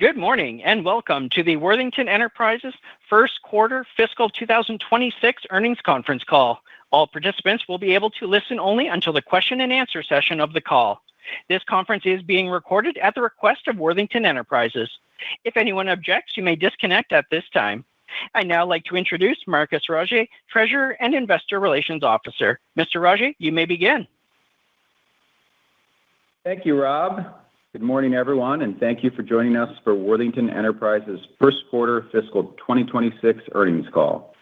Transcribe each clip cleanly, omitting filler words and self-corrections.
Good morning and welcome to the Worthington Enterprises first quarter fiscal 2026 earnings conference call. All participants will be able to listen only until the question and answer session of the call. This conference is being recorded at the request of Worthington Enterprises. If anyone objects, you may disconnect at this time. I'd now like to introduce Marcus Rogier, Treasurer and Investor Relations Officer. Mr. Rogier, you may begin. Thank you, Rob. Good morning, everyone, and thank you for joining us for Worthington Enterprises first quarter fiscal 2026 earnings call.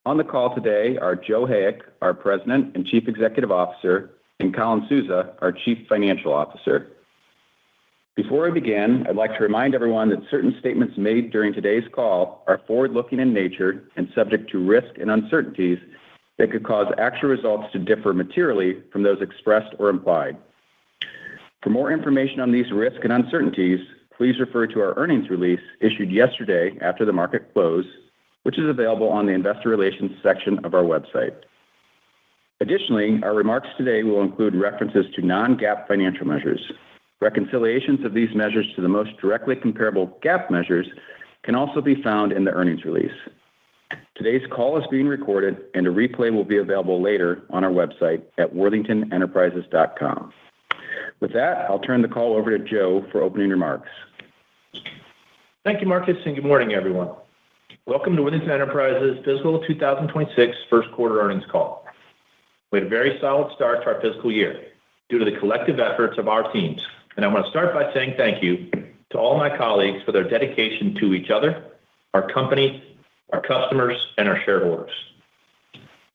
On the call today are Joe Hayek, our President and Chief Executive Officer, and Colin Souza, our Chief Financial Officer. Before we begin, I'd like to remind everyone that certain statements made during today's call are forward-looking in nature and subject to risk and uncertainties that could cause actual results to differ materially from those expressed or implied. For more information on these risks and uncertainties, please refer to our earnings release issued yesterday after the market close, which is available on the Investor Relations section of our website. Additionally, our remarks today will include references to non-GAAP financial measures. Reconciliations of these measures to the most directly comparable GAAP measures can also be found in the earnings release. Today's call is being recorded, and a replay will be available later on our website at worthingtonenterprises.com. With that, I'll turn the call over to Joe for opening remarks. Thank you, Marcus, and good morning, everyone. Welcome to Worthington Enterprises fiscal 2026 first quarter earnings call. We had a very solid start to our fiscal year due to the collective efforts of our teams, and I want to start by saying thank you to all my colleagues for their dedication to each other, our company, our customers, and our shareholders.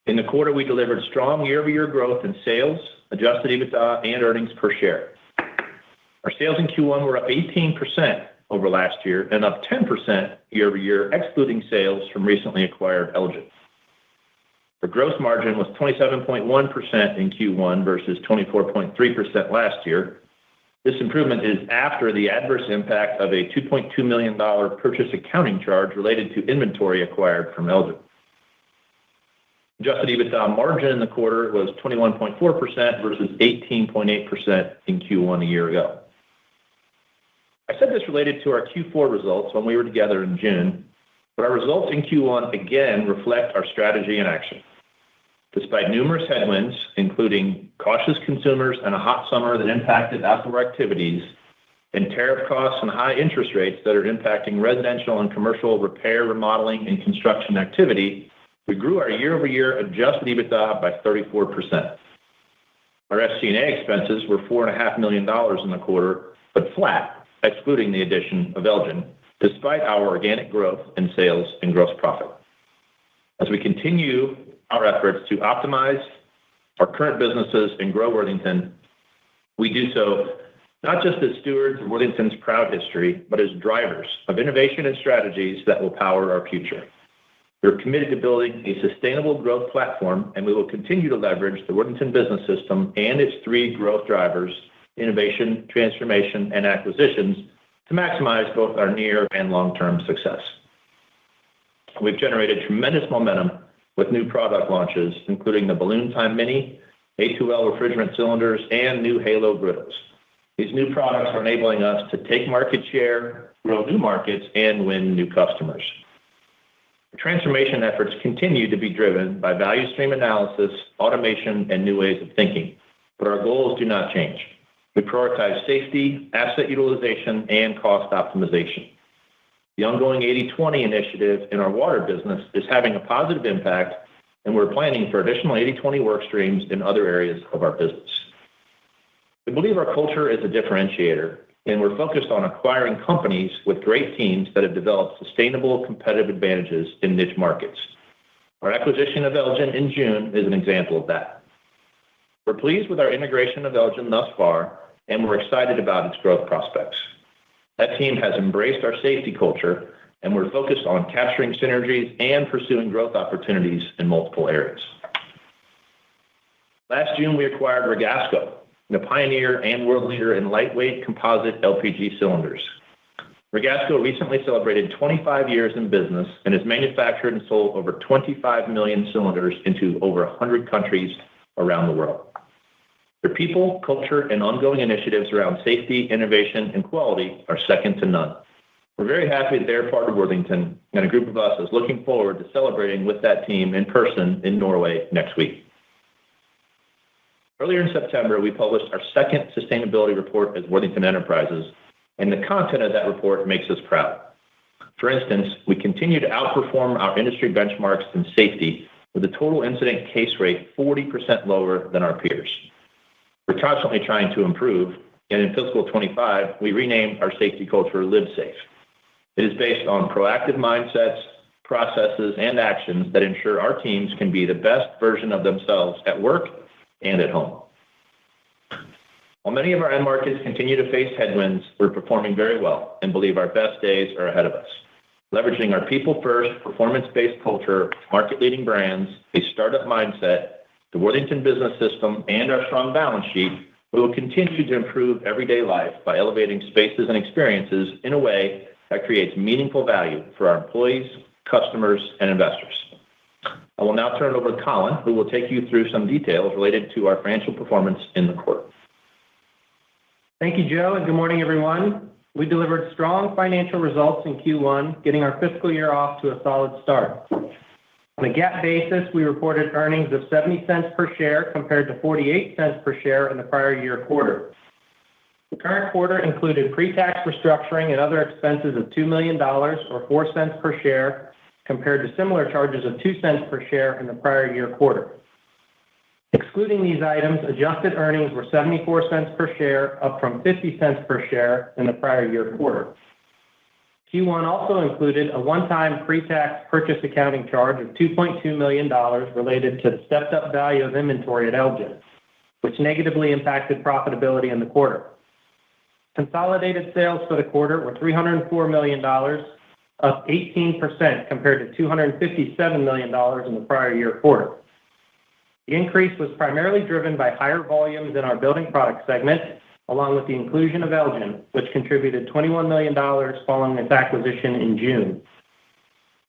In the quarter, we delivered strong year-over-year growth in sales, adjusted EBITDA, and earnings per share. Our sales in Q1 were up 18% over last year and up 10% year-over-year, excluding sales from recently acquired Elgin. Our gross margin was 27.1% in Q1 versus 24.3% last year. This improvement is after the adverse impact of a $2.2 million purchase accounting charge related to inventory acquired from Elgin. Adjusted EBITDA margin in the quarter was 21.4% versus 18.8% in Q1 a year ago. I said this related to our Q4 results when we were together in June, but our results in Q1 again reflect our strategy in action. Despite numerous headwinds, including cautious consumers and a hot summer that impacted outdoor activities, and tariff costs and high interest rates that are impacting residential and commercial repair, remodeling, and construction activity, we grew our year-over-year adjusted EBITDA by 34%. Our SG&A expenses were $4.5 million in the quarter, but flat, excluding the addition of Elgin, despite our organic growth in sales and gross profit. As we continue our efforts to optimize our current businesses and grow Worthington, we do so not just as stewards of Worthington's proud history, but as drivers of innovation and strategies that will power our future. We're committed to building a sustainable growth platform, and we will continue to leverage the Worthington Business System and its three growth drivers: innovation, transformation, and acquisitions, to maximize both our near and long-term success. We've generated tremendous momentum with new product launches, including the Balloon Time Mini, A2L refrigerant cylinders, and new Halo griddles. These new products are enabling us to take market share, grow new markets, and win new customers. Transformation efforts continue to be driven by value stream analysis, automation, and new ways of thinking, but our goals do not change. We prioritize safety, asset utilization, and cost optimization. The ongoing 80/20 initiative in our water business is having a positive impact, and we're planning for additional 80/20 work streams in other areas of our business. We believe our culture is a differentiator, and we're focused on acquiring companies with great teams that have developed sustainable competitive advantages in niche markets. Our acquisition of Elgin in June is an example of that. We're pleased with our integration of Elgin thus far, and we're excited about its growth prospects. That team has embraced our safety culture, and we're focused on capturing synergies and pursuing growth opportunities in multiple areas. Last June, we acquired Ragasco, the pioneer and world leader in lightweight composite LPG cylinders. Ragasco recently celebrated 25 years in business and has manufactured and sold over 25 million cylinders into over 100 countries around the world. Their people, culture, and ongoing initiatives around safety, innovation, and quality are second to none. We're very happy that they're part of Worthington, and a group of us is looking forward to celebrating with that team in person in Norway next week. Earlier in September, we published our second sustainability report as Worthington Enterprises, and the content of that report makes us proud. For instance, we continue to outperform our industry benchmarks in safety with a total incident case rate 40% lower than our peers. We're constantly trying to improve, and in fiscal 25, we renamed our safety culture Live Safe. It is based on proactive mindsets, processes, and actions that ensure our teams can be the best version of themselves at work and at home. While many of our end markets continue to face headwinds, we're performing very well and believe our best days are ahead of us. Leveraging our people-first, performance-based culture, market-leading brands, a startup mindset, the Worthington Business System, and our strong balance sheet, we will continue to improve everyday life by elevating spaces and experiences in a way that creates meaningful value for our employees, customers, and investors. I will now turn it over to Colin, who will take you through some details related to our financial performance in the quarter. Thank you, Joe, and good morning, everyone. We delivered strong financial results in Q1, getting our fiscal year off to a solid start. On a GAAP basis, we reported earnings of 70 cents per share compared to 48 cents per share in the prior year quarter. The current quarter included pre-tax restructuring and other expenses of $2 million or 4 cents per share compared to similar charges of 2 cents per share in the prior year quarter. Excluding these items, adjusted earnings were 74 cents per share, up from 50 cents per share in the prior year quarter. Q1 also included a one-time pre-tax purchase accounting charge of $2.2 million related to the stepped-up value of inventory at Elgin, which negatively impacted profitability in the quarter. Consolidated sales for the quarter were $304 million, up 18% compared to $257 million in the prior year quarter. The increase was primarily driven by higher volumes in our building products segment, along with the inclusion of Elgin, which contributed $21 million following its acquisition in June.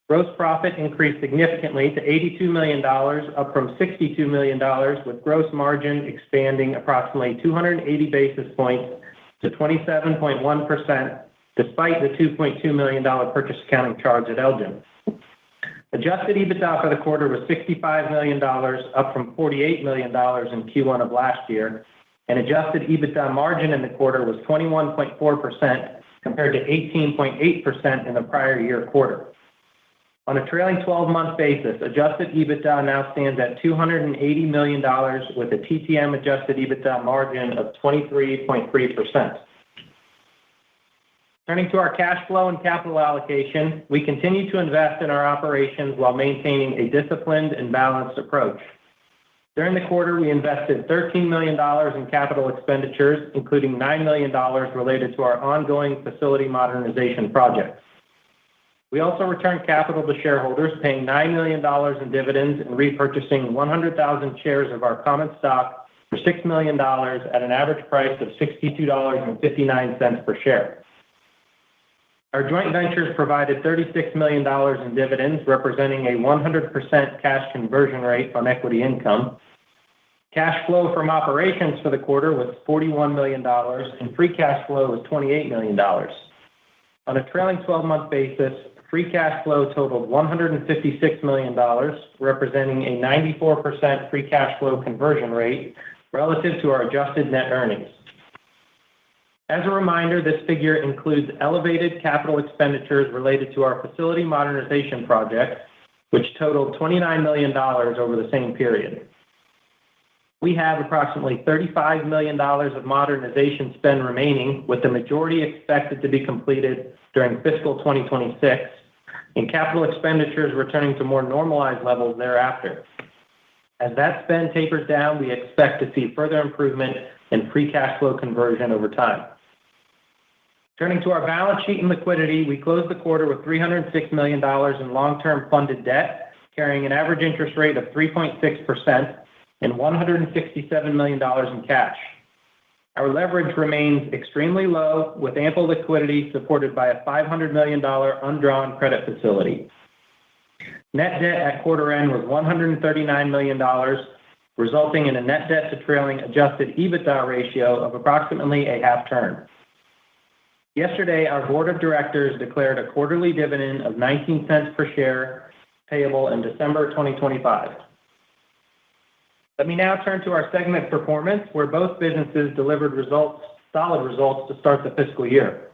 Gross profit increased significantly to $82 million, up from $62 million, with gross margin expanding approximately 280 basis points to 27.1%, despite the $2.2 million purchase accounting charge at Elgin. Adjusted EBITDA for the quarter was $65 million, up from $48 million in Q1 of last year, and adjusted EBITDA margin in the quarter was 21.4% compared to 18.8% in the prior year quarter. On a trailing 12-month basis, adjusted EBITDA now stands at $280 million with a TTM adjusted EBITDA margin of 23.3%. Turning to our cash flow and capital allocation, we continue to invest in our operations while maintaining a disciplined and balanced approach. During the quarter, we invested $13 million in capital expenditures, including $9 million related to our ongoing facility modernization projects. We also returned capital to shareholders, paying $9 million in dividends and repurchasing 100,000 shares of our common stock for $6 million at an average price of $62.59 per share. Our joint ventures provided $36 million in dividends, representing a 100% cash conversion rate on equity income. Cash flow from operations for the quarter was $41 million, and free cash flow was $28 million. On a trailing 12-month basis, free cash flow totaled $156 million, representing a 94% free cash flow conversion rate relative to our adjusted net earnings. As a reminder, this figure includes elevated capital expenditures related to our facility modernization projects, which totaled $29 million over the same period. We have approximately $35 million of modernization spend remaining, with the majority expected to be completed during fiscal 2026, and capital expenditures returning to more normalized levels thereafter. As that spend tapers down, we expect to see further improvement in free cash flow conversion over time. Turning to our balance sheet and liquidity, we closed the quarter with $306 million in long-term funded debt, carrying an average interest rate of 3.6% and $167 million in cash. Our leverage remains extremely low, with ample liquidity supported by a $500 million undrawn credit facility. Net debt at quarter end was $139 million, resulting in a net debt to trailing adjusted EBITDA ratio of approximately a half turn. Yesterday, our board of directors declared a quarterly dividend of 19 cents per share payable in December 2025. Let me now turn to our segment performance, where both businesses delivered solid results to start the fiscal year.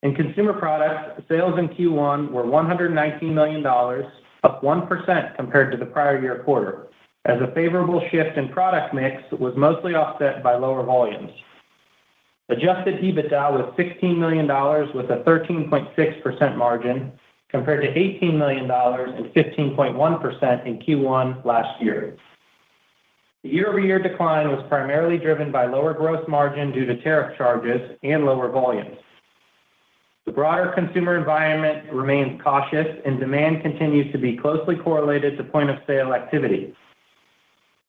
In consumer products, sales in Q1 were $119 million, up 1% compared to the prior year quarter, as a favorable shift in product mix was mostly offset by lower volumes. Adjusted EBITDA was $16 million with a 13.6% margin, compared to $18 million and 15.1% in Q1 last year. The year-over-year decline was primarily driven by lower gross margin due to tariff charges and lower volumes. The broader consumer environment remains cautious, and demand continues to be closely correlated to point-of-sale activity.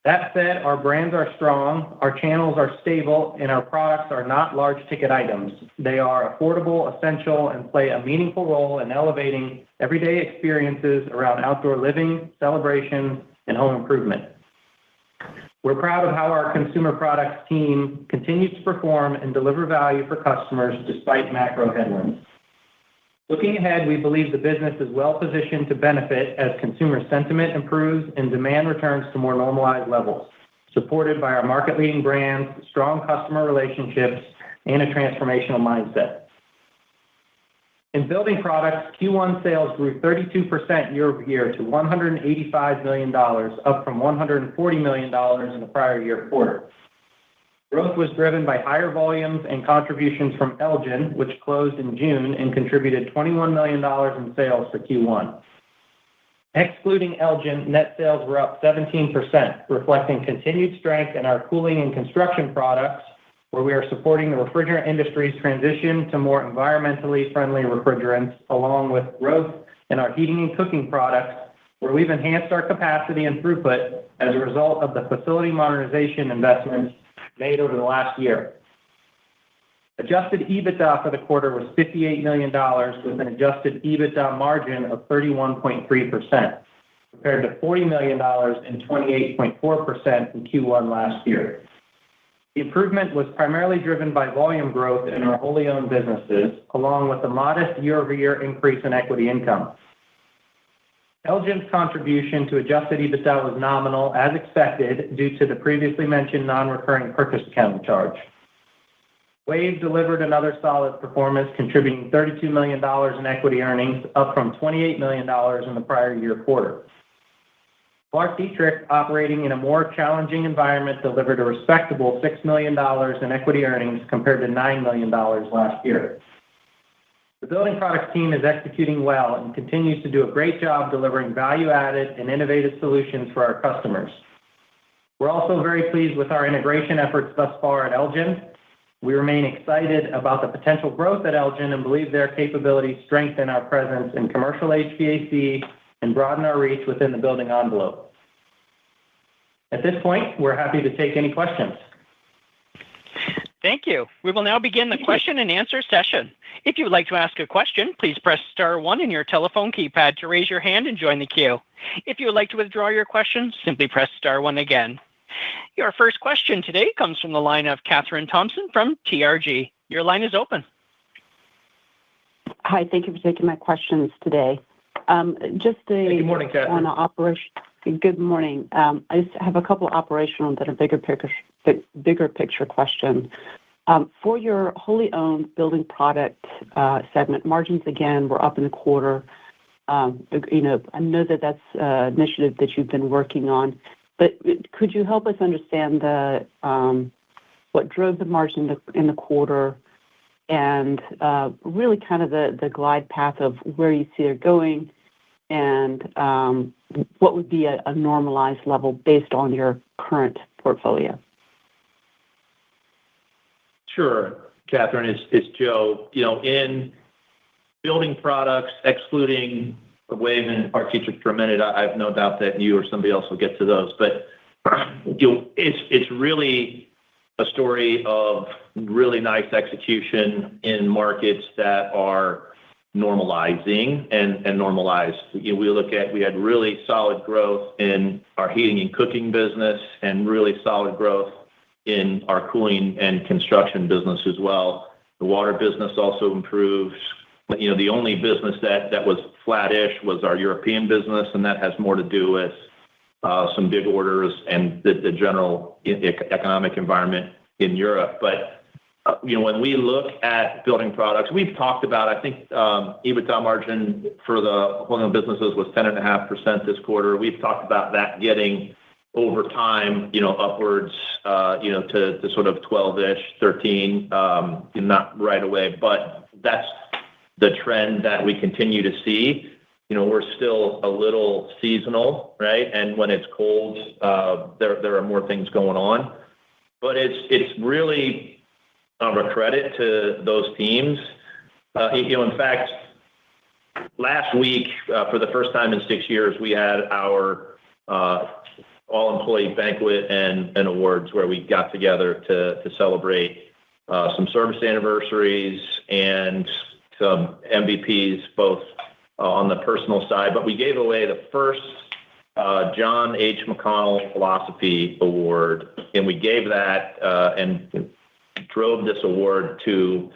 That said, our brands are strong, our channels are stable, and our products are not large-ticket items. They are affordable, essential, and play a meaningful role in elevating everyday experiences around outdoor living, celebrations, and home improvement. We're proud of how our consumer products team continues to perform and deliver value for customers despite macro headwinds. Looking ahead, we believe the business is well-positioned to benefit as consumer sentiment improves and demand returns to more normalized levels, supported by our market-leading brands, strong customer relationships, and a transformational mindset. In building products, Q1 sales grew 32% year-over-year to $185 million, up from $140 million in the prior year quarter. Growth was driven by higher volumes and contributions from Elgin, which closed in June and contributed $21 million in sales for Q1. Excluding Elgin, net sales were up 17%, reflecting continued strength in our cooling and construction products, where we are supporting the refrigerant industry's transition to more environmentally friendly refrigerants, along with growth in our heating and cooking products, where we've enhanced our capacity and throughput as a result of the facility modernization investments made over the last year. Adjusted EBITDA for the quarter was $58 million, with an adjusted EBITDA margin of 31.3%, compared to $40 million and 28.4% in Q1 last year. The improvement was primarily driven by volume growth in our wholly owned businesses, along with a modest year-over-year increase in equity income. Elgin's contribution to adjusted EBITDA was nominal, as expected, due to the previously mentioned non-recurring purchase accounting charge. WAVE delivered another solid performance, contributing $32 million in equity earnings, up from $28 million in the prior year quarter. ClarkDietrich, operating in a more challenging environment, delivered a respectable $6 million in equity earnings compared to $9 million last year. The building products team is executing well and continues to do a great job delivering value-added and innovative solutions for our customers. We're also very pleased with our integration efforts thus far at Elgin. We remain excited about the potential growth at Elgin and believe their capabilities strengthen our presence in commercial HVAC and broaden our reach within the building envelope. At this point, we're happy to take any questions. Thank you. We will now begin the question and answer session. If you would like to ask a question, please press star one in your telephone keypad to raise your hand and join the queue. If you would like to withdraw your question, simply press star one again. Your first question today comes from the line of Kathryn Thompson from TRG. Your line is open. Hi, thank you for taking my questions today. Good morning, Kathryn. On operation. Good morning. I just have a couple of operational that are bigger picture question. For your wholly owned building product segment, margins again were up in the quarter. I know that that's an initiative that you've been working on, but could you help us understand what drove the margin in the quarter and really kind of the glide path of where you see it going and what would be a normalized level based on your current portfolio? Sure, Kathryn, it's Joe. In building products, excluding the WAVE and ClarkDietrich for a minute, I have no doubt that you or somebody else will get to those. But it's really a story of really nice execution in markets that are normalizing and normalized. We had really solid growth in our heating and cooking business and really solid growth in our cooling and construction business as well. The water business also improved. The only business that was flattish was our European business, and that has more to do with some big orders and the general economic environment in Europe. But when we look at building products, we've talked about, I think, EBITDA margin for the wholly owned businesses was 10.5% this quarter. We've talked about that getting over time, upwards, to sort of 12-ish, 13, not right away, but that's the trend that we continue to see. We're still a little seasonal, right? And when it's cold, there are more things going on. But it's really a credit to those teams. In fact, last week, for the first time in 6 years, we had our all-employee banquet and awards where we got together to celebrate some service anniversaries and some MVPs, both on the personal side. But we gave away the first John H. McConnell Philosophy Award, and we gave that and drove this award to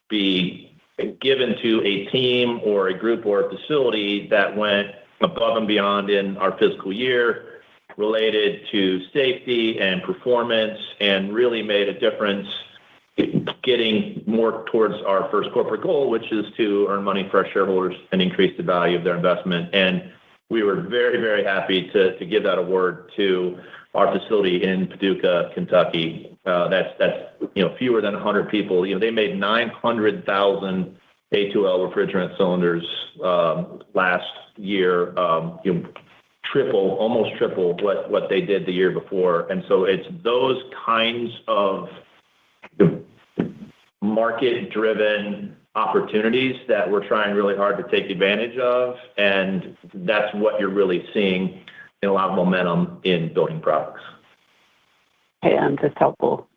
be given to a team or a group or a facility that went above and beyond in our fiscal year related to safety and performance and really made a difference getting more towards our first corporate goal, which is to earn money for our shareholders and increase the value of their investment. And we were very, very happy to give that award to our facility in Paducah, Kentucky. That's fewer than 100 people. They made 900,000 A2L refrigerant cylinders last year, almost triple what they did the year before. And so it's those kinds of market-driven opportunities that we're trying really hard to take advantage of, and that's what you're really seeing in a lot of momentum in building products. Okay, that's helpful.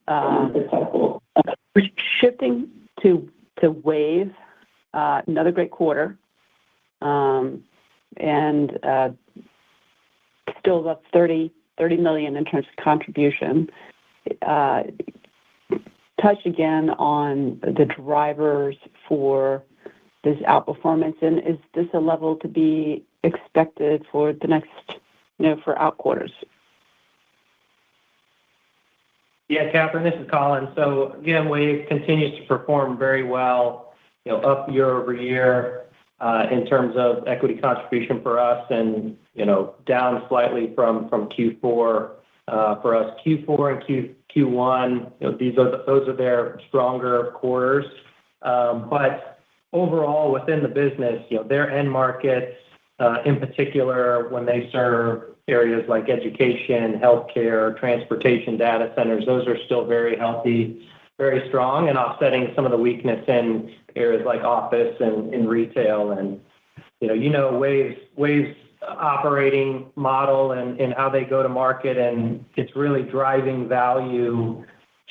Shifting to WAVE, another great quarter, and still up $30 million in terms of contribution. Touch again on the drivers for this outperformance, and is this a level to be expected for the next, for out quarters? Yeah, Catherine, this is Colin. So again, WAVE continues to perform very well, up year over year in terms of equity contribution for us, and down slightly from Q4 for us. Q4 and Q1, those are their stronger quarters. But overall, within the business, their end markets, in particular, when they serve areas like education, healthcare, transportation, data centers, those are still very healthy, very strong, and offsetting some of the weakness in areas like office and in retail. And WAVE's operating model and how they go to market, and it's really driving value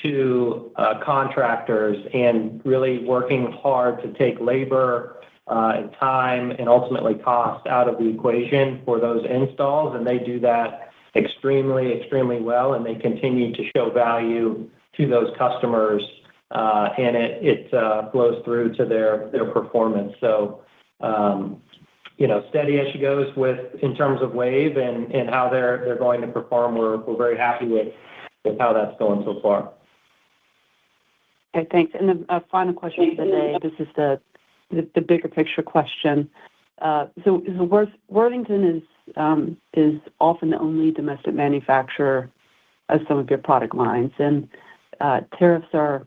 to contractors and really working hard to take labor and time and ultimately cost out of the equation for those installs. And they do that extremely, extremely well, and they continue to show value to those customers, and it flows through to their performance. So, steady as she goes in terms of WAVE and how they're going to perform. We're very happy with how that's going so far. Okay, thanks. And then a final question for the day. This is the bigger picture question. So Worthington is often the only domestic manufacturer of some of your product lines, and tariffs are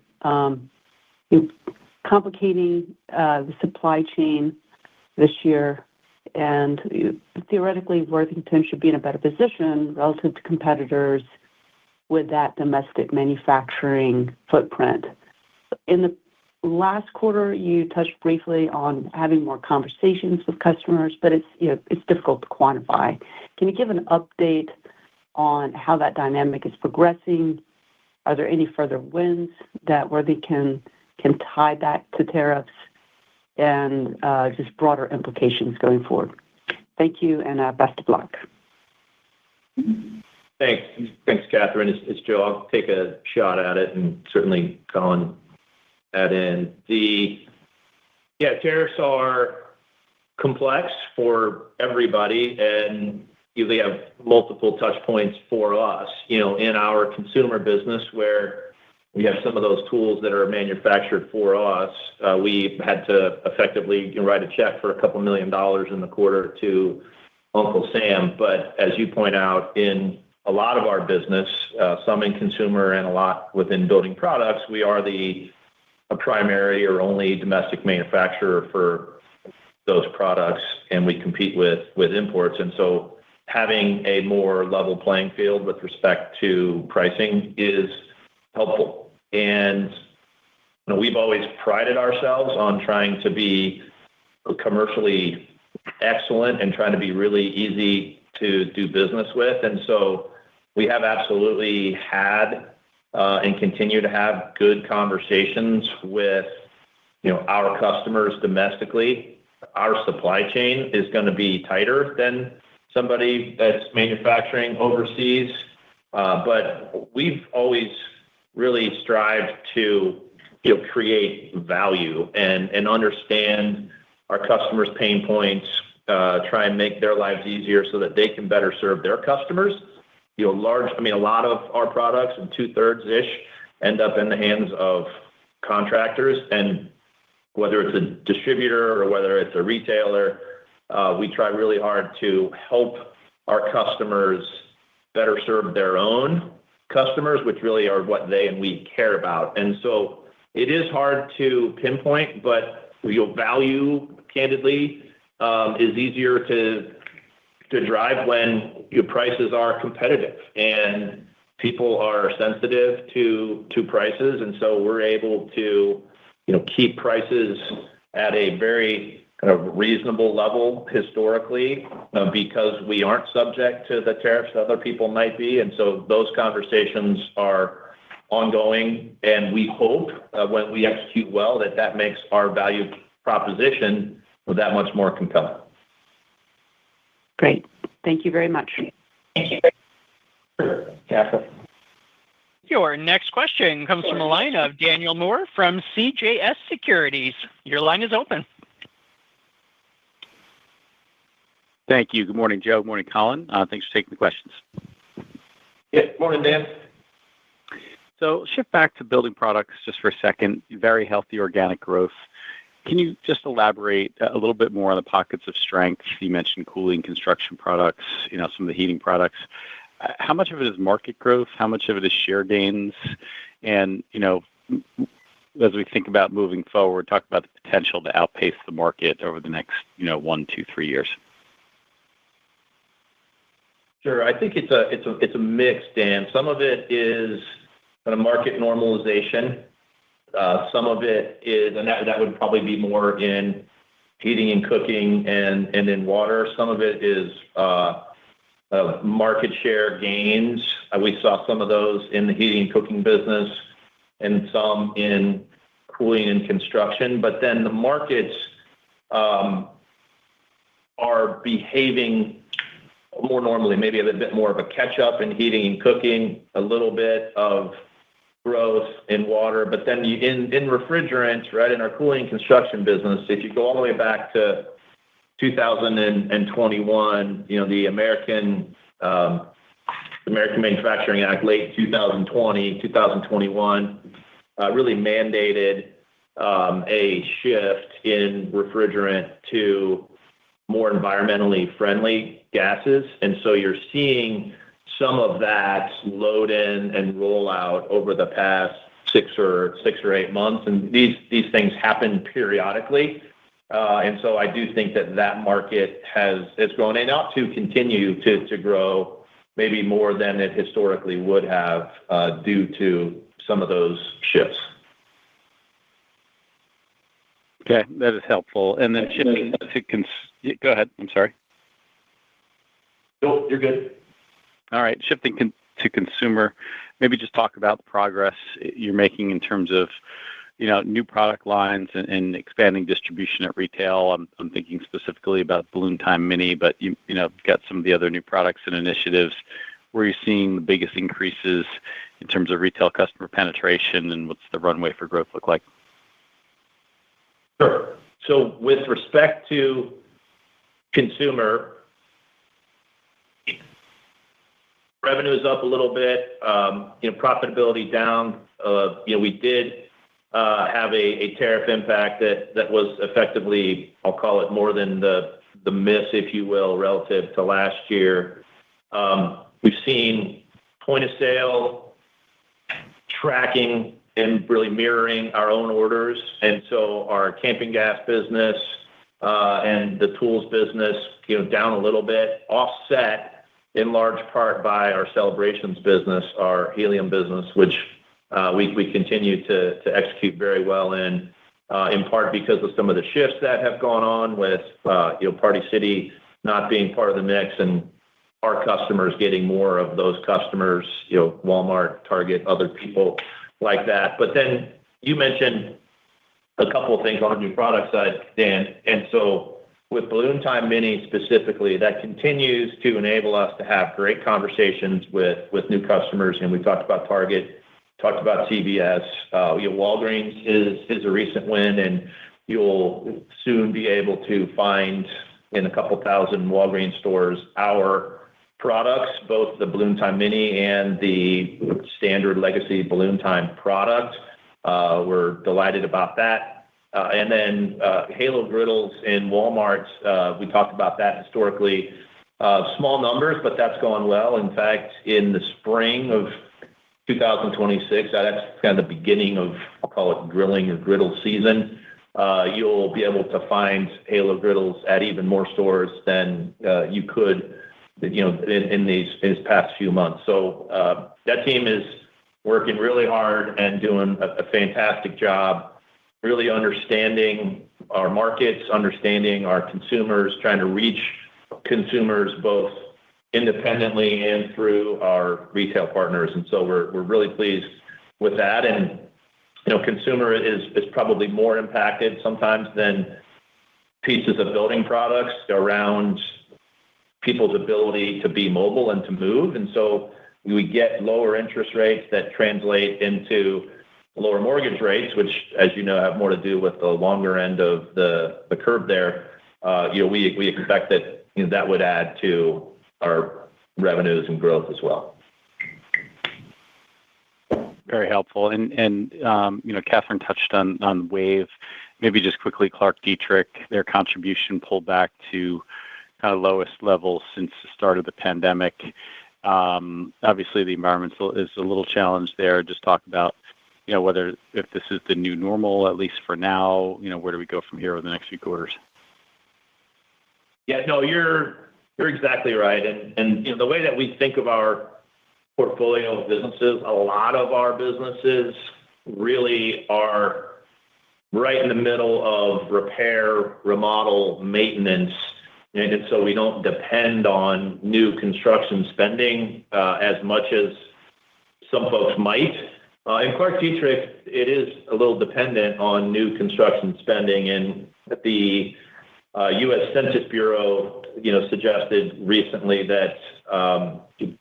complicating the supply chain this year. And theoretically, Worthington should be in a better position relative to competitors with that domestic manufacturing footprint. In the last quarter, you touched briefly on having more conversations with customers, but it's difficult to quantify. Can you give an update on how that dynamic is progressing? Are there any further wins that Worthington can tie back to tariffs? and just broader implications going forward. Thank you, and best of luck. Thanks, Catherine. It's Joe. I'll take a shot at it, and certainly Colin add in. Tariffs are complex for everybody, and they have multiple touch points for us. In our consumer business, where we have some of those tools that are manufactured for us, we had to effectively write a check for $2 million in the quarter to Uncle Sam. But as you point out, in a lot of our business, some in consumer and a lot within building products, we are a primary or only domestic manufacturer for those products, and we compete with imports. And so having a more level playing field with respect to pricing is helpful. And we've always prided ourselves on trying to be commercially excellent and trying to be really easy to do business with. And so we have absolutely had and continue to have good conversations with our customers domestically. Our supply chain is going to be tighter than somebody that's manufacturing overseas, but we've always really strived to create value and understand our customers' pain points, try and make their lives easier so that they can better serve their customers. A lot of our products, and 2/3-ish, end up in the hands of contractors, and whether it's a distributor or whether it's a retailer, we try really hard to help our customers better serve their own customers, which really are what they and we care about. And so it is hard to pinpoint, but value, candidly, is easier to drive when your prices are competitive and people are sensitive to prices. And so we're able to keep prices at a very kind of reasonable level historically, because we aren't subject to the tariffs that other people might be. And so those conversations are ongoing, and we hope when we execute well that makes our value proposition that much more compelling. Great. Thank you very much. Thank you. Sure. Catherine. Your next question comes from the line of Daniel Moore from CJS Securities. Your line is open. Thank you. Good morning, Joe. Good morning, Colin. Thanks for taking the questions. Yeah. Morning, Dan. So shift back to building products just for a second. Very healthy organic growth. Can you just elaborate a little bit more on the pockets of strength? You mentioned cooling, construction products, some of the heating products. How much of it is market growth? How much of it is share gains? And, as we think about moving forward, talk about the potential to outpace the market over the next, 1, 2, 3 years. Sure. I think it's a mix, Dan. Some of it is kind of market normalization. Some of it is, and that would probably be more in heating and cooking and in water. Some of it is market share gains. We saw some of those in the heating and cooking business and some in cooling and construction. But then the markets are behaving more normally, maybe a bit more of a catch-up in heating and cooking, a little bit of growth in water. But then in refrigerants, right, in our cooling and construction business, if you go all the way back to 2021, the American Manufacturing Act, late 2020, 2021, really mandated a shift in refrigerant to more environmentally friendly gases. And so you're seeing some of that load in and roll out over the past 6 or 8 months. And these things happen periodically. And so I do think that market has grown and ought to continue to grow maybe more than it historically would have due to some of those shifts. Okay, that is helpful. And then shifting to go ahead. I'm sorry. No, you're good. All right. Shifting to consumer, maybe just talk about the progress you're making in terms of new product lines and expanding distribution at retail. I'm thinking specifically about Balloon Time Mini, but got some of the other new products and initiatives. Where you're seeing the biggest increases in terms of retail customer penetration, and what's the runway for growth look like? Sure. So with respect to consumer, revenue is up a little bit, profitability down. We did have a tariff impact that was effectively, I'll call it more than the miss, if you will, relative to last year. We've seen point of sale tracking and really mirroring our own orders. And so our camping gas business and the tools business, down a little bit, offset in large part by our celebrations business, our helium business, which we continue to execute very well in part because of some of the shifts that have gone on with Party City not being part of the mix and our customers getting more of those customers, Walmart, Target, other people like that. But then you mentioned a couple of things on the new product side, Dan. And so with Balloon Time Mini specifically, that continues to enable us to have great conversations with new customers. And we talked about Target, talked about CVS. Walgreens is a recent win, and you'll soon be able to find in a couple thousand Walgreens stores our products, both the Balloon Time Mini and the standard legacy Balloon Time product. We're delighted about that. And then Halo griddles in Walmart, we talked about that historically. Small numbers, but that's gone well. In fact, in the spring of 2026, that's kind of the beginning of, I'll call it grilling or griddle season. You'll be able to find Halo griddles at even more stores than you could in these past few months. So that team is working really hard and doing a fantastic job, really understanding our markets, understanding our consumers, trying to reach consumers both independently and through our retail partners. And so we're really pleased with that. And consumer is probably more impacted sometimes than pieces of building products around people's ability to be mobile and to move. And so we get lower interest rates that translate into lower mortgage rates, which, as you know, have more to do with the longer end of the curve there. We expect that that would add to our revenues and growth as well. Very helpful. And Catherine touched on Wave. Maybe just quickly, ClarkDietrich, their contribution pulled back to kind of lowest levels since the start of the pandemic. Obviously, the environment is a little challenged there. Just talk about whether if this is the new normal, at least for now, where do we go from here over the next few quarters? Yeah, no, you're exactly right. And the way that we think of our portfolio of businesses, a lot of our businesses really are right in the middle of repair, remodel, maintenance. And so we don't depend on new construction spending as much as some folks might. In ClarkDietrich, it is a little dependent on new construction spending. And the U.S. Census Bureau, suggested recently that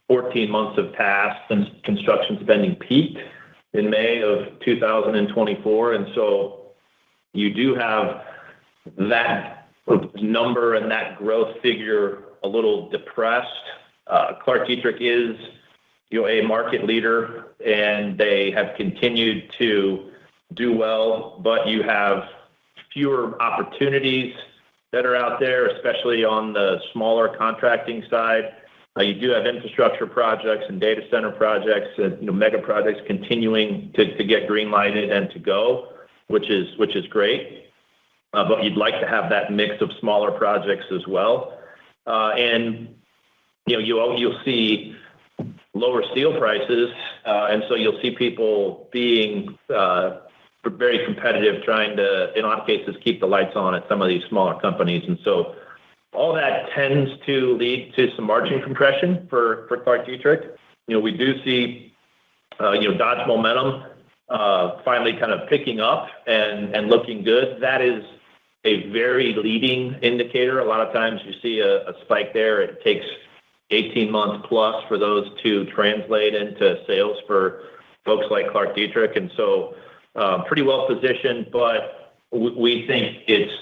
14 months have passed since construction spending peaked in May of 2024. And so you do have that number and that growth figure a little depressed. ClarkDietrich is, a market leader, and they have continued to do well, but you have fewer opportunities that are out there, especially on the smaller contracting side. You do have infrastructure projects and data center projects and mega projects continuing to get green lighted and to go, which is great. But you'd like to have that mix of smaller projects as well. And you'll see lower steel prices, and so you'll see people being very competitive, trying to, in a lot of cases, keep the lights on at some of these smaller companies. And so all that tends to lead to some margin compression for ClarkDietrich. We do see Dodge momentum finally kind of picking up and looking good. That is a very leading indicator. A lot of times you see a spike there. It takes 18 months plus for those to translate into sales for folks like ClarkDietrich. And so pretty well positioned, but we think it's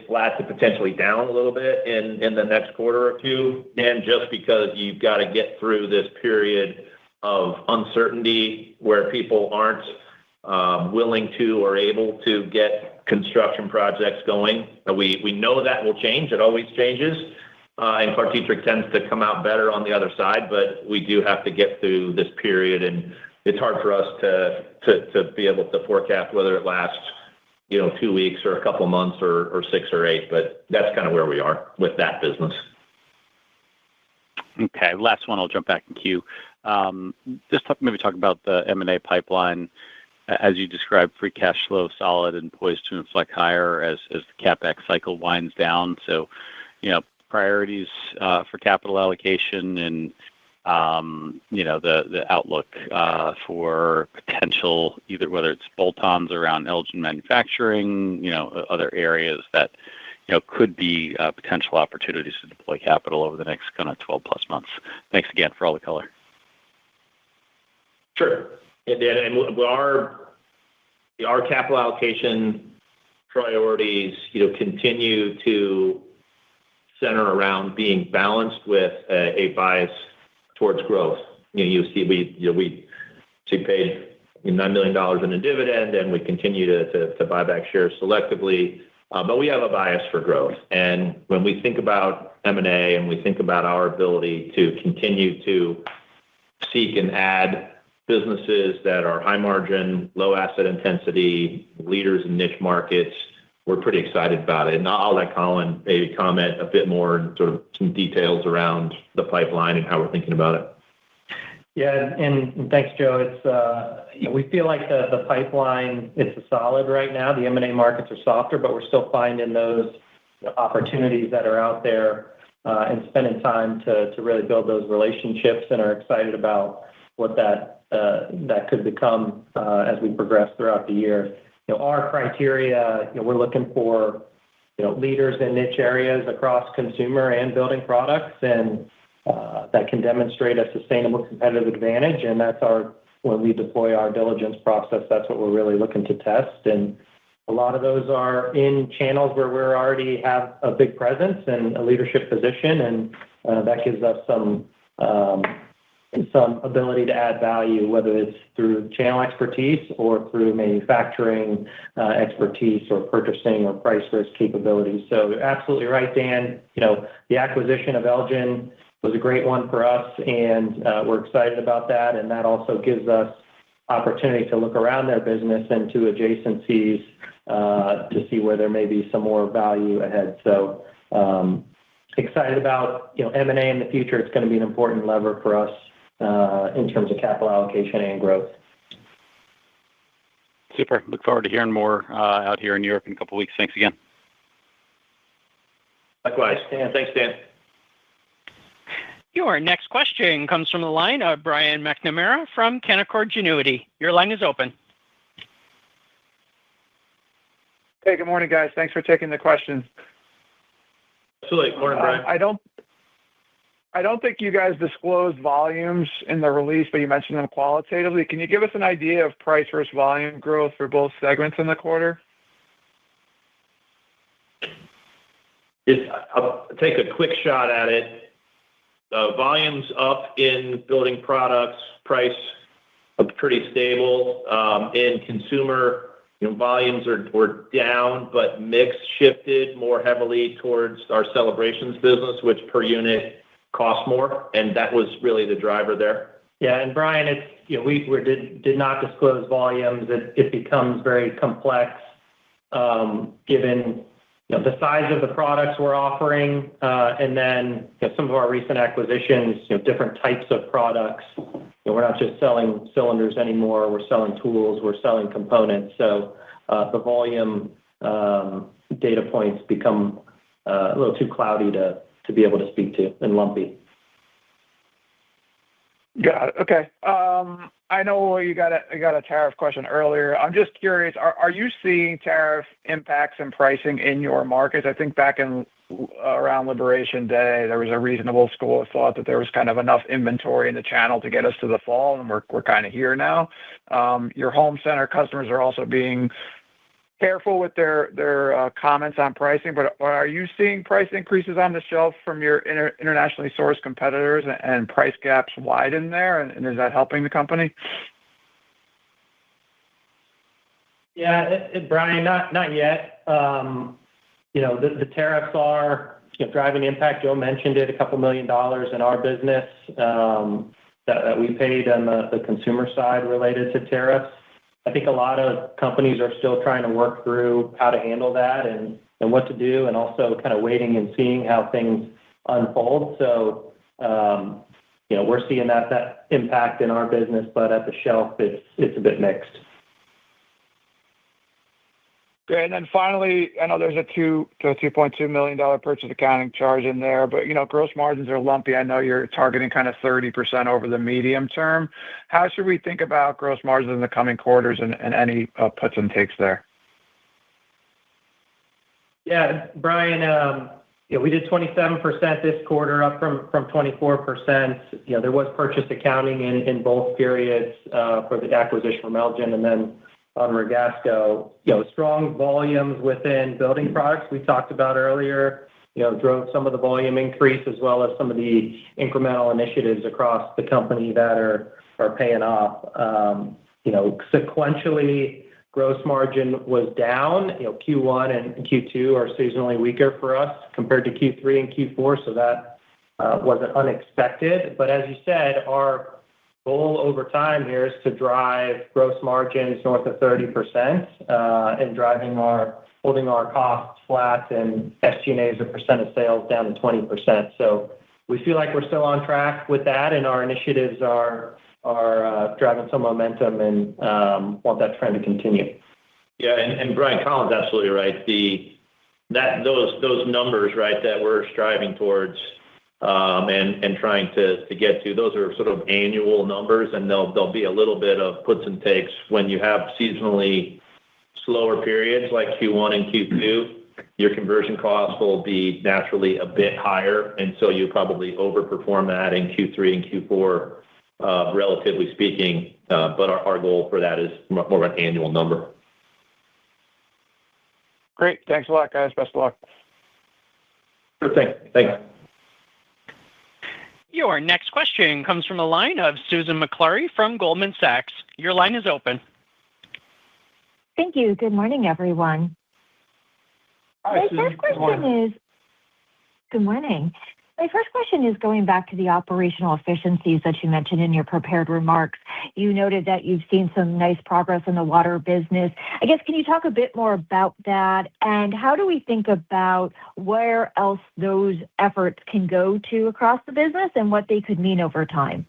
flat to potentially down a little bit in the next quarter or two. And just because you've got to get through this period of uncertainty where people aren't willing to or able to get construction projects going. We know that will change. It always changes. And ClarkDietrich tends to come out better on the other side, but we do have to get through this period. And it's hard for us to be able to forecast whether it lasts, 2 weeks or a couple months or 6 or 8, but that's kind of where we are with that business. Okay, last one, I'll jump back in queue. Just maybe talk about the M&A pipeline. As you described, free cash flow solid and poised to inflect higher as the CapEx cycle winds down. So, priorities for capital allocation and, the outlook for potential, either whether it's bolt-ons around Elgin manufacturing, other areas that, could be potential opportunities to deploy capital over the next kind of 12 plus months. Thanks again for all the color. Sure. And our capital allocation priorities, continue to center around being balanced with a bias towards growth. You see, we paid $9 million in a dividend, and we continue to buy back shares selectively. But we have a bias for growth. And when we think about M&A and we think about our ability to continue to seek and add businesses that are high margin, low asset intensity, leaders in niche markets, we're pretty excited about it. And I'll let Colin maybe comment a bit more and sort of some details around the pipeline and how we're thinking about it. Yeah, and thanks, Joe. It's we feel like the pipeline is solid right now. The M&A markets are softer, but we're still finding those opportunities that are out there and spending time to really build those relationships, and are excited about what that could become as we progress throughout the year. Our criteria, we're looking for leaders in niche areas across consumer and building products, and that can demonstrate a sustainable competitive advantage. And that's when we deploy our diligence process, that's what we're really looking to test. And a lot of those are in channels where we already have a big presence and a leadership position, and that gives us some ability to add value, whether it's through channel expertise or through manufacturing expertise or purchasing or price risk capabilities. So you're absolutely right, Dan. The acquisition of Elgin was a great one for us, and we're excited about that. And that also gives us opportunity to look around their business and to adjacencies to see where there may be some more value ahead. So excited about M&A in the future. It's going to be an important lever for us in terms of capital allocation and growth. Super. Look forward to hearing more out here in New York in a couple of weeks. Thanks again. Likewise. Thanks, Dan. Your next question comes from the line of Brian McNamara from Canaccord Genuity. Your line is open. Hey, good morning, guys. Thanks for taking the questions. Absolutely. Morning, Brian. I don't think you guys disclosed volumes in the release, but you mentioned them qualitatively. Can you give us an idea of price versus volume growth for both segments in the quarter? I'll take a quick shot at it. Volumes up in building products, price pretty stable. In consumer, volumes were down, but mix shifted more heavily towards our celebrations business, which per unit cost more, and that was really the driver there. Yeah, and Brian, we did not disclose volumes. It becomes very complex given the size of the products we're offering, and then some of our recent acquisitions, different types of products. We're not just selling cylinders anymore. We're selling tools. We're selling components. So the volume data points become a little too cloudy to be able to speak to, and lumpy. Got it. Okay. I know you got a tariff question earlier. I'm just curious, are you seeing tariff impacts and pricing in your markets? I think back in around Liberation Day, there was a reasonable school of thought that there was kind of enough inventory in the channel to get us to the fall, and we're kind of here now. Your home center customers are also being careful with their comments on pricing, but are you seeing price increases on the shelf from your internationally sourced competitors and price gaps widen there? And is that helping the company? Yeah, Brian, not yet. The tariffs are driving impact. Joe mentioned it, a couple $2 million in our business that we paid on the consumer side related to tariffs. I think a lot of companies are still trying to work through how to handle that and what to do, and also kind of waiting and seeing how things unfold. So, we're seeing that impact in our business, but at the shelf, it's a bit mixed. Great. And then finally, I know there's a $2.2 million purchase accounting charge in there, but gross margins are lumpy. I know you're targeting kind of 30% over the medium term. How should we think about gross margins in the coming quarters and any puts and takes there? Yeah, Brian, we did 27% this quarter, up from 24%. There was purchase accounting in both periods for the acquisition from Elgin and then on Ragasco. Strong volumes within building products we talked about earlier, drove some of the volume increase as well as some of the incremental initiatives across the company that are paying off. Sequentially, gross margin was down. Q1 and Q2 are seasonally weaker for us compared to Q3 and Q4, so that wasn't unexpected. But as you said, our goal over time here is to drive gross margins north of 30% and holding our costs flat and SG&A as a percent of sales down to 20%. So we feel like we're still on track with that, and our initiatives are driving some momentum and want that trend to continue. Yeah, and Brian, Colin's absolutely right. Those numbers, right, that we're striving towards and trying to get to, those are sort of annual numbers, and there'll be a little bit of puts and takes when you have seasonally slower periods like Q1 and Q2. Your conversion costs will be naturally a bit higher, and so you probably overperform that in Q3 and Q4, relatively speaking. But our goal for that is more of an annual number. Great. Thanks a lot, guys. Best of luck. Good thing. Thanks. Your next question comes from the line of Susan Maklari from Goldman Sachs. Your line is open. Thank you. Good morning, everyone. Hi, Susan. Good morning. My first question is going back to the operational efficiencies that you mentioned in your prepared remarks. You noted that you've seen some nice progress in the water business. I guess, can you talk a bit more about that? And how do we think about where else those efforts can go to across the business and what they could mean over time?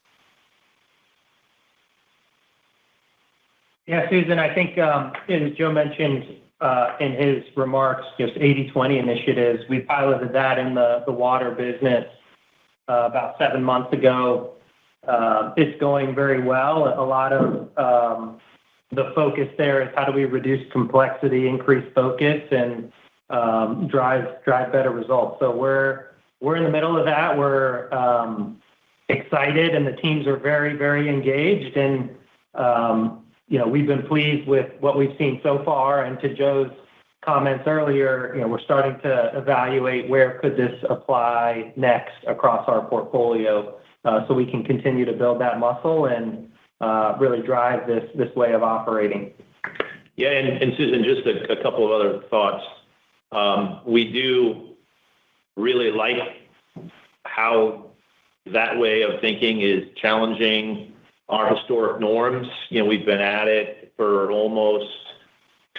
Yeah, Susan, I think, as Joe mentioned in his remarks, just 80/20 initiatives. We piloted that in the water business about 7 months ago. It's going very well. A lot of the focus there is how do we reduce complexity, increase focus, and drive better results. So we're in the middle of that. We're excited, and the teams are very, very engaged. And we've been pleased with what we've seen so far. And to Joe's comments earlier, we're starting to evaluate where could this apply next across our portfolio, so we can continue to build that muscle and really drive this way of operating. Yeah, and Susan, just a couple of other thoughts. We do really like how that way of thinking is challenging our historic norms. We've been at it for almost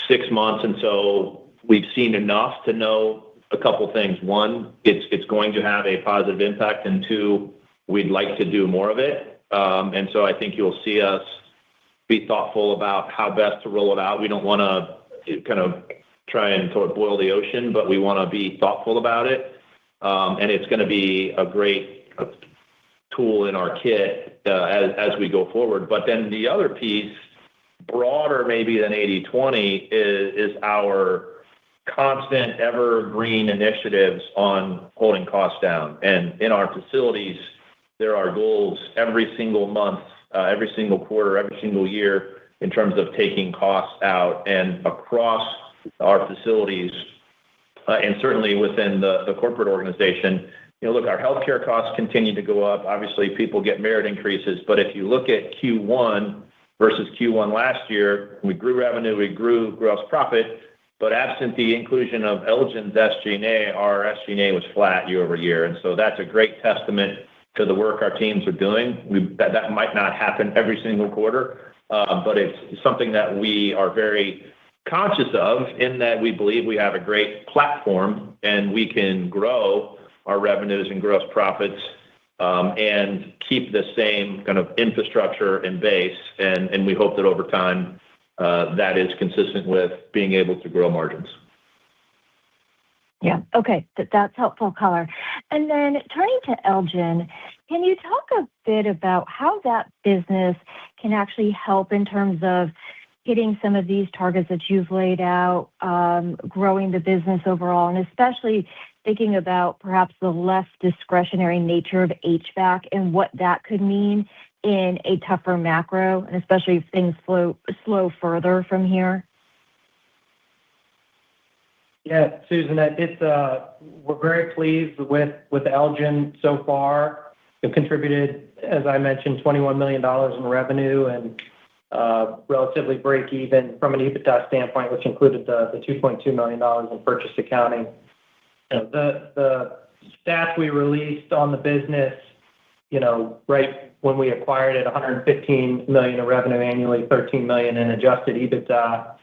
6 months, and so we've seen enough to know a couple things. One, it's going to have a positive impact, and two, we'd like to do more of it. And so I think you'll see us be thoughtful about how best to roll it out. We don't want to kind of try and sort of boil the ocean, but we want to be thoughtful about it. And it's going to be a great tool in our kit as we go forward. But then the other piece, broader maybe than 80/20, is our constant evergreen initiatives on holding costs down. And in our facilities, there are goals every single month, every single quarter, every single year in terms of taking costs out. And across our facilities, and certainly within the corporate organization, look, our healthcare costs continue to go up. Obviously, people get merit increases. But if you look at Q1 versus Q1 last year, we grew revenue, we grew gross profit, but absent the inclusion of Elgin's SG&A, our SG&A was flat year over year. And so that's a great testament to the work our teams are doing. That might not happen every single quarter, but it's something that we are very conscious of, in that we believe we have a great platform and we can grow our revenues and gross profits and keep the same kind of infrastructure and base. And we hope that over time that is consistent with being able to grow margins. Yeah. Okay. That's helpful color. And then turning to Elgin, can you talk a bit about how that business can actually help in terms of hitting some of these targets that you've laid out, growing the business overall, and especially thinking about perhaps the less discretionary nature of HVAC and what that could mean in a tougher macro, and especially if things slow further from here? Yeah, Susan, we're very pleased with Elgin so far. It contributed, as I mentioned, $21 million in revenue and relatively break even from an EBITDA standpoint, which included the $2.2 million in purchase accounting. The stats we released on the business, right when we acquired it, $115 million in revenue annually, $13 million in adjusted EBITDA.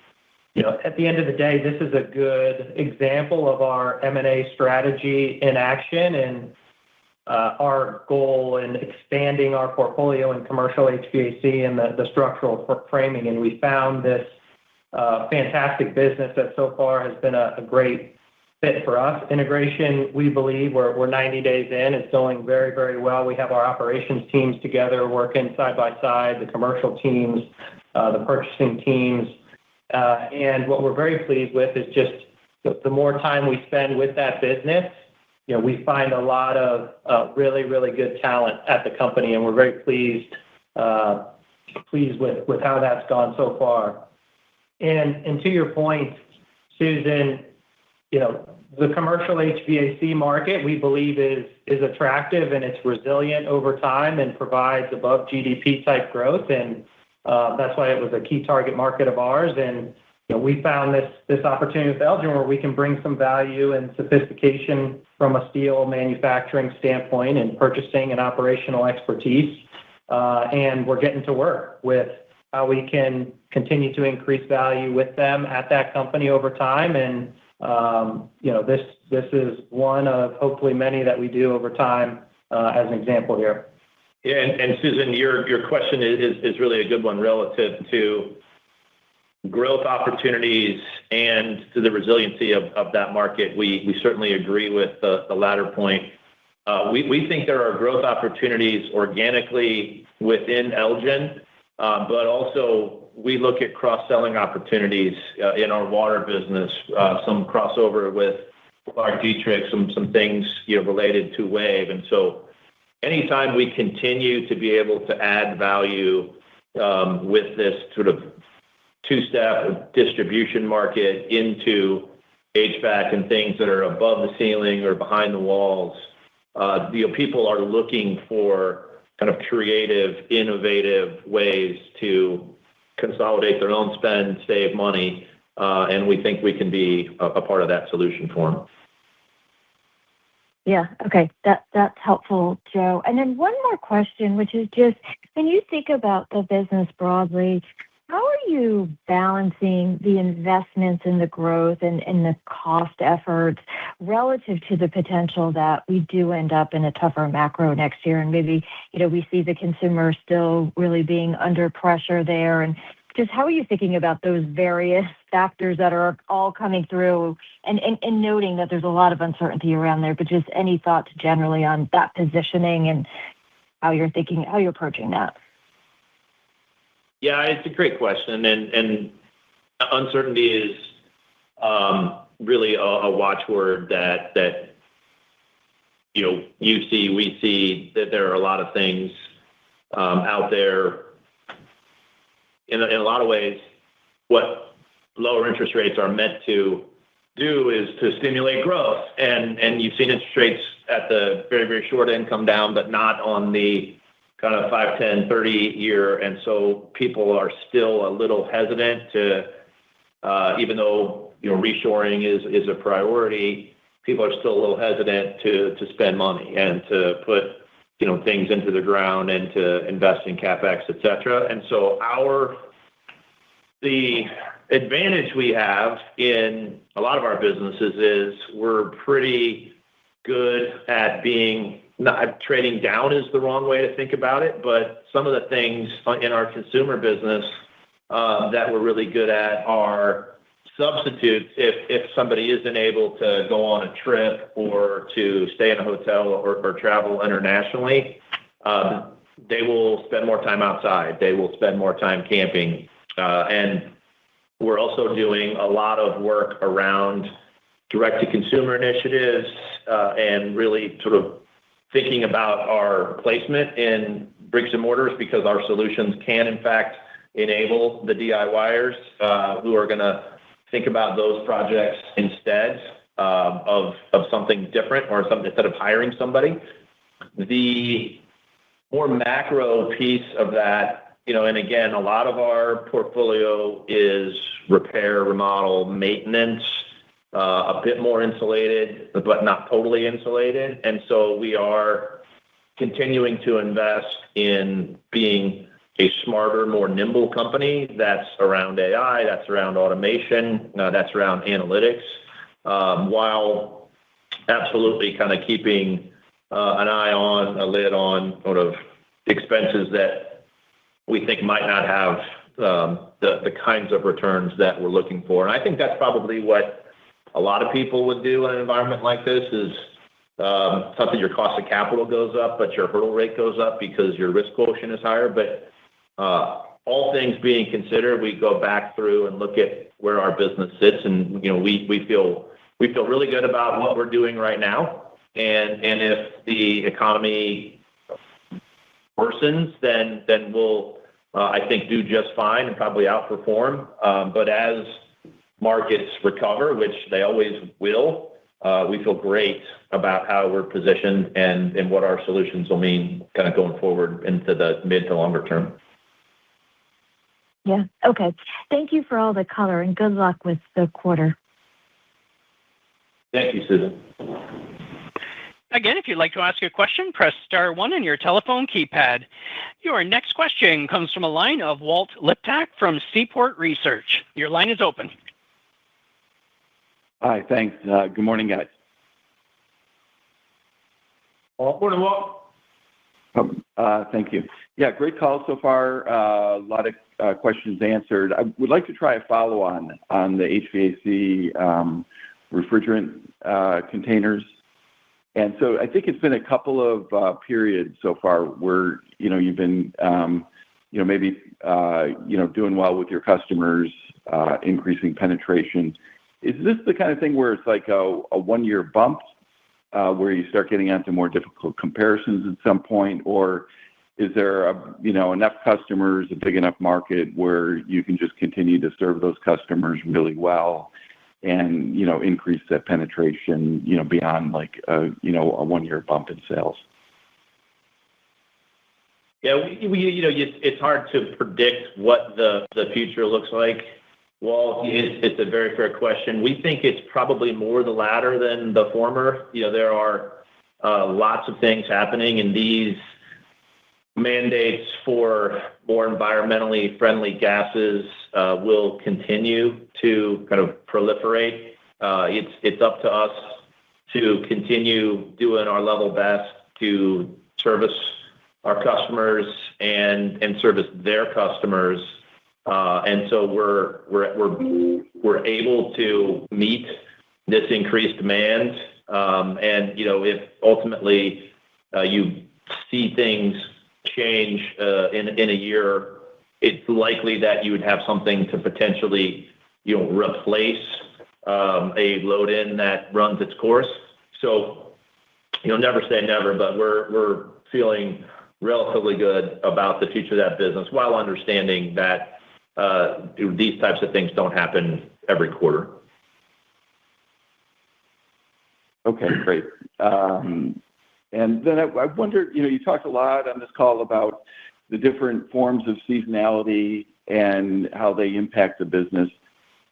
At the end of the day, this is a good example of our M&A strategy in action and our goal in expanding our portfolio in commercial HVAC and the structural framing. And we found this fantastic business that so far has been a great fit for us. Integration, we believe we're 90 days in. It's going very, very well. We have our operations teams together working side by side, the commercial teams, the purchasing teams. And what we're very pleased with is just the more time we spend with that business, we find a lot of really, really good talent at the company, and we're very pleased with how that's gone so far. And to your point, Susan, the commercial HVAC market, we believe is attractive and it's resilient over time and provides above GDP type growth. And that's why it was a key target market of ours. And we found this opportunity with Elgin where we can bring some value and sophistication from a steel manufacturing standpoint and purchasing and operational expertise. And we're getting to work with how we can continue to increase value with them at that company over time. And this is one of hopefully many that we do over time as an example here. Yeah, and Susan, your question is really a good one relative to growth opportunities and to the resiliency of that market. We certainly agree with the latter point. We think there are growth opportunities organically within Elgin, but also we look at cross-selling opportunities in our water business, some crossover with Clark Dietrich, some things related to Wave. And so anytime we continue to be able to add value with this sort of two-step distribution market into HVAC and things that are above the ceiling or behind the walls, people are looking for kind of creative, innovative ways to consolidate their own spend, save money, and we think we can be a part of that solution for them. Yeah. Okay. That's helpful, Joe. And then one more question, which is just when you think about the business broadly, how are you balancing the investments in the growth and the cost efforts relative to the potential that we do end up in a tougher macro next year? And maybe, we see the consumer still really being under pressure there. And just how are you thinking about those various factors that are all coming through and noting that there's a lot of uncertainty around there, but just any thoughts generally on that positioning and how you're approaching that. Yeah, it's a great question, and uncertainty is really a watchword that you see, we see that there are a lot of things out there. In a lot of ways, what lower interest rates are meant to do is to stimulate growth, and you've seen interest rates at the very, very short end come down, but not on the kind of 5, 10, 30-year, and so people are still a little hesitant to, even though reshoring is a priority, people are still a little hesitant to spend money and to put things into the ground and to invest in CapEx, et cetera. And so the advantage we have in a lot of our businesses is we're pretty good at being, not trading down is the wrong way to think about it, but some of the things in our consumer business that we're really good at are substitutes if somebody isn't able to go on a trip or to stay in a hotel or travel internationally. They will spend more time outside. They will spend more time camping. And we're also doing a lot of work around direct-to-consumer initiatives and really sort of thinking about our placement in bricks and mortars, because our solutions can, in fact, enable the DIYers who are going to think about those projects instead of something different or something instead of hiring somebody. The more macro piece of that, and again, a lot of our portfolio is repair, remodel, maintenance, a bit more insulated, but not totally insulated. And so we are continuing to invest in being a smarter, more nimble company that's around AI, that's around automation, that's around analytics, while absolutely kind of keeping an eye on, a lid on sort of expenses that we think might not have the kinds of returns that we're looking for. And I think that's probably what a lot of people would do in an environment like this is something your cost of capital goes up, but your hurdle rate goes up because your risk quotient is higher. But all things being considered, we go back through and look at where our business sits, and we feel really good about what we're doing right now. And if the economy worsens, then we'll I think do just fine and probably outperform. But as markets recover, which they always will, we feel great about how we're positioned and what our solutions will mean kind of going forward into the mid to longer term. Yeah. Okay. Thank you for all the color and good luck with the quarter. Thank you, Susan. Again, if you'd like to ask a question, press star 1 on your telephone keypad. Your next question comes from a line of Walt Liptak from Seaport Research. Your line is open. Hi, thanks. Good morning, guys. Morning, Walt. Thank you. Yeah, great call so far. A lot of questions answered. I would like to try a follow-on on the HVAC refrigerant containers. And so I think it's been a couple of periods so far where, you've been, maybe, doing well with your customers, increasing penetration. Is this the kind of thing where it's like a one-year bump where you start getting onto more difficult comparisons at some point? Or is there, enough customers, a big enough market where you can just continue to serve those customers really well and, increase that penetration, beyond like, a one-year bump in sales? Yeah, it's hard to predict what the future looks like. Well, it's a very fair question. We think it's probably more the latter than the former. There are lots of things happening, and these mandates for more environmentally friendly gases will continue to kind of proliferate. It's up to us to continue doing our level best to service our customers and service their customers. And so we're able to meet this increased demand. And if ultimately you see things change in a year, it's likely that you would have something to potentially, replace a load in that runs its course. So, never say never, but we're feeling relatively good about the future of that business while understanding that these types of things don't happen every quarter. Okay, great. And then I wondered, you talked a lot on this call about the different forms of seasonality and how they impact the business.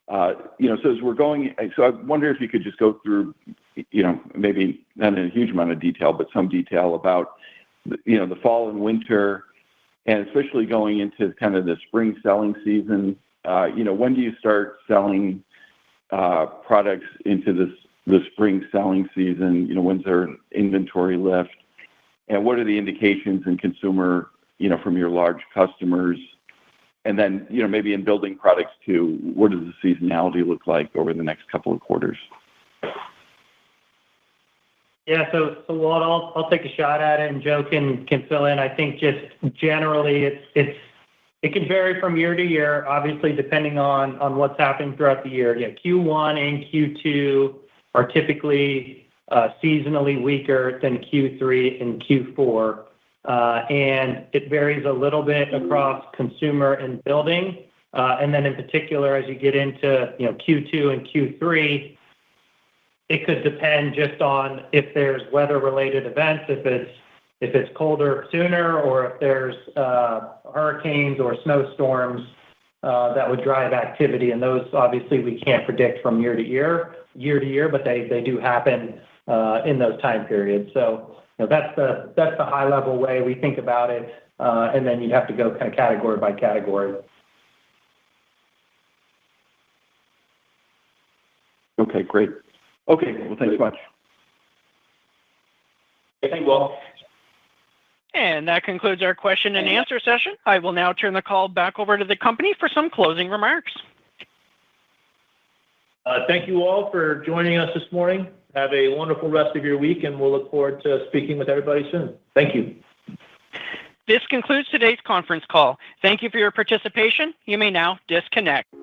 So as we're going, so I wonder if you could just go through, maybe not in a huge amount of detail, but some detail about, the fall and winter, and especially going into kind of the spring selling season. When do you start selling products into the spring selling season? When's their inventory lift? And what are the indications in consumer, from your large customers? And then, maybe in building products too, what does the seasonality look like over the next couple of quarters? Yeah, so Walt, I'll take a shot at it, and Joe can fill in. I think just generally, it can vary from year to year, obviously depending on what's happening throughout the year. Yeah, Q1 and Q2 are typically seasonally weaker than Q3 and Q4, and it varies a little bit across consumer and building. And then in particular, as you get into Q2 and Q3, it could depend just on if there's weather-related events, if it's colder sooner, or if there's hurricanes or snowstorms that would drive activity. And those obviously we can't predict from year to year, but they do happen in those time periods. So that's the high-level way we think about it, and then you'd have to go kind of category by category. Okay, great. Okay, well, thanks much. Thank you, Walt. And that concludes our question and answer session. I will now turn the call back over to the company for some closing remarks. Thank you all for joining us this morning. Have a wonderful rest of your week, and we'll look forward to speaking with everybody soon. Thank you. This concludes today's conference call. Thank you for your participation. You may now disconnect.